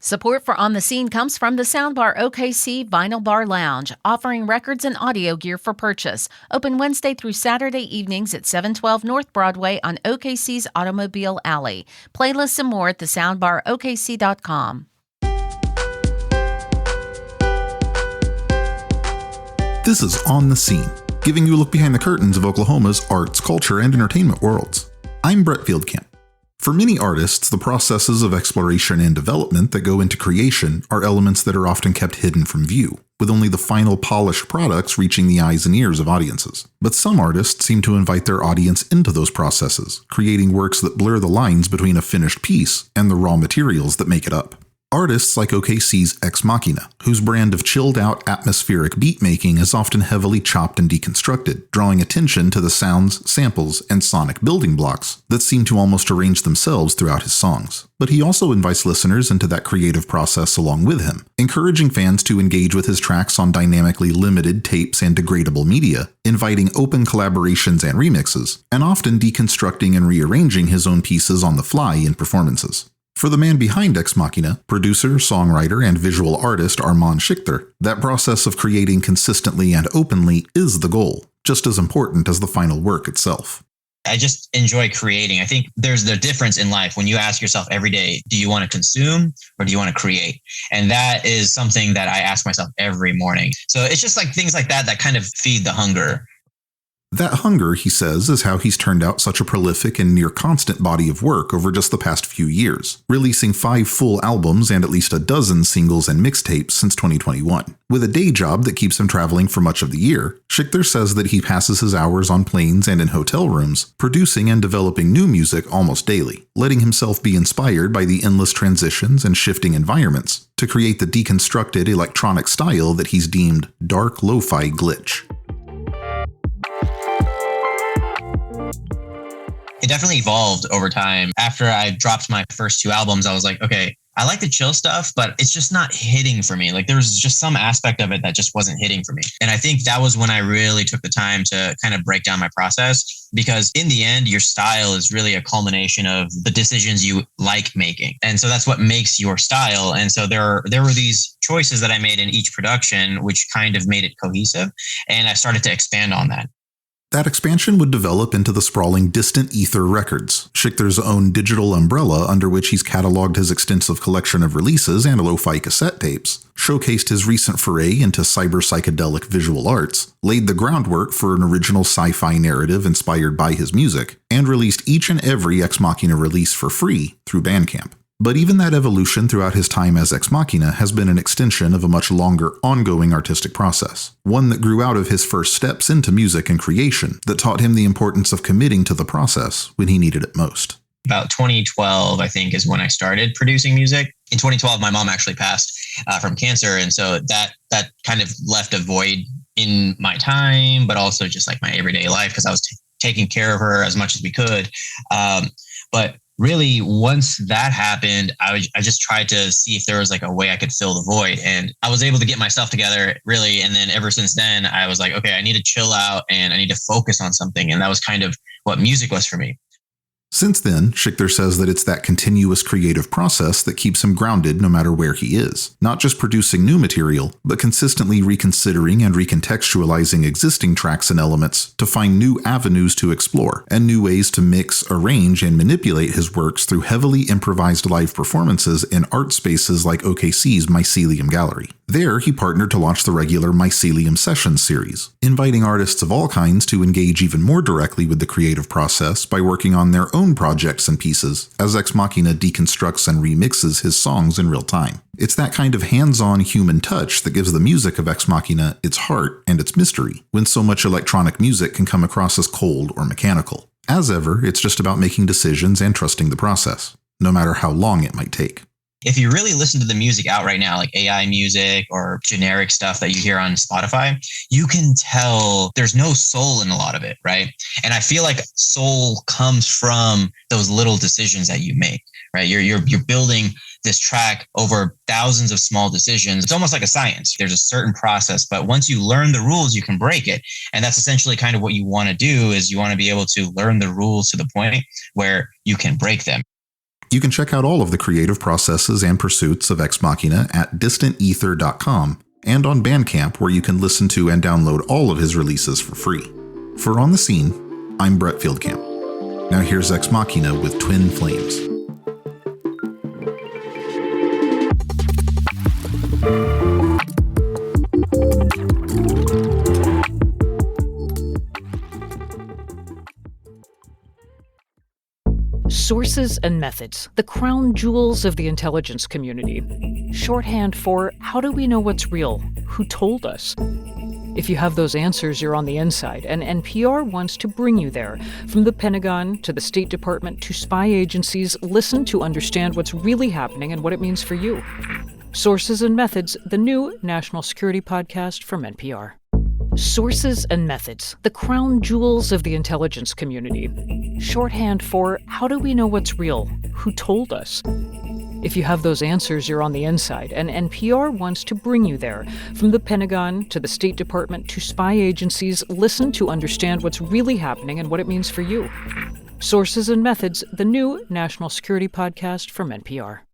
Support for On the Scene comes from the Soundbar OKC Vinyl Bar Lounge, offering records and audio gear for purchase. Open Wednesday through Saturday evenings at 712 North Broadway on OKC's Automobile Alley. Playlists and more at thesoundbarokc.com. This is On the Scene, giving you a look behind the curtains of Oklahoma's arts, culture, and entertainment worlds. I'm Brett Fieldcamp. For many artists, the processes of exploration and development that go into creation are elements that are often kept hidden from view, with only the final polished products reaching the eyes and ears of audiences. But some artists seem to invite their audience into those processes, creating works that blur the lines between a finished piece and the raw materials that make it up. Artists like OKC's exmaxhina, whose brand of chilled-out atmospheric beat-making is often heavily chopped and deconstructed, drawing attention to the sounds, samples, and sonic building blocks that seem to almost arrange themselves throughout his songs. But he also invites listeners into that creative process along with him, encouraging fans to engage with his tracks on dynamically limited tapes and degradable media, inviting open collaborations and remixes, and often deconstructing and rearranging his own pieces on the fly in performances. For the man behind exmaxhina, producer, songwriter, and visual artist Arman Sikder, that process of creating consistently and openly is the goal, just as important as the final work itself. I just enjoy creating. I think there's the difference in life when you ask yourself every day, do you want to consume or do you want to create? And that is something that I ask myself every morning. So it's just like things like that kind of feed the hunger. That hunger, he says, is how he's turned out such a prolific and near constant body of work over just the past few years, releasing 5 full albums and at least a dozen singles and mixtapes since 2021. With a day job that keeps him traveling for much of the year, Sikder says that he passes his hours on planes and in hotel rooms, producing and developing new music almost daily, letting himself be inspired by the endless transitions and shifting environments to create the deconstructed electronic style that he's deemed dark lo-fi glitch. It definitely evolved over time. After I dropped my first 2 albums, I was like, okay, I like the chill stuff, but it's just not hitting for me. Like there was just some aspect of it that just wasn't hitting for me. And I think that was when I really took the time to kind of break down my process, because in the end, your style is really a culmination of the decisions you like making. And so that's what makes your style. And so there were these choices that I made in each production, which kind of made it cohesive. And I started to expand on that. That expansion would develop into the sprawling Distant Ether Records, Sikder's own digital umbrella under which he's cataloged his extensive collection of releases and lo-fi cassette tapes, showcased his recent foray into cyber-psychedelic visual arts, laid the groundwork for an original sci-fi narrative inspired by his music, and released each and every exmaxhina release for free through Bandcamp. But even that evolution throughout his time as exmaxhina has been an extension of a much longer, ongoing artistic process, one that grew out of his first steps into music and creation that taught him the importance of committing to the process when he needed it most. About 2012, I think, is when I started producing music. In 2012, my mom actually passed from cancer. And so that kind of left a void in my time, but also just like my everyday life, because I was taking care of her as much as we could. But really, once that happened, I just tried to see if there was like a way I could fill the void. And I was able to get my stuff together, really. And then ever since then, I was like, okay, I need to chill out and I need to focus on something. And that was kind of what music was for me. Since then, Sikder says that it's that continuous creative process that keeps him grounded no matter where he is, not just producing new material, but consistently reconsidering and recontextualizing existing tracks and elements to find new avenues to explore and new ways to mix, arrange, and manipulate his works through heavily improvised live performances in art spaces like OKC's Mycelium Gallery. There, he partnered to launch the regular Mycelium Sessions series, inviting artists of all kinds to engage even more directly with the creative process by working on their own projects and pieces, as exmaxhina deconstructs and remixes his songs in real time. It's that kind of hands-on human touch that gives the music of exmaxhina its heart and its mystery, when so much electronic music can come across as cold or mechanical. As ever, it's just about making decisions and trusting the process, no matter how long it might take. If you really listen to the music out right now, like AI music or generic stuff that you hear on Spotify, you can tell there's no soul in a lot of it, right? And I feel like soul comes from those little decisions that you make, right? You're building this track over thousands of small decisions. It's almost like a science. There's a certain process, but once you learn the rules, you can break it. And that's essentially kind of what you want to do, is you want to be able to learn the rules to the point where you can break them. You can check out all of the creative processes and pursuits of Ex Machina at distantether.com and on Bandcamp, where you can listen to and download all of his releases for free. For On the Scene, I'm Brett Fieldcamp. Now here's Ex Machina with Twin Flames. Sources and methods, the crown jewels of the intelligence community. Shorthand for how do we know what's real? Who told us? If you have those answers, you're on the inside, and NPR wants to bring you there. From the Pentagon to the State Department to spy agencies, listen to understand what's really happening and what it means for you. Sources and Methods, the new national security podcast from NPR. Sources and methods, the crown jewels of the intelligence community. Shorthand for how do we know what's real? Who told us? If you have those answers, you're on the inside, and NPR wants to bring you there. From the Pentagon to the State Department to spy agencies, listen to understand what's really happening and what it means for you. Sources and Methods, the new national security podcast from NPR.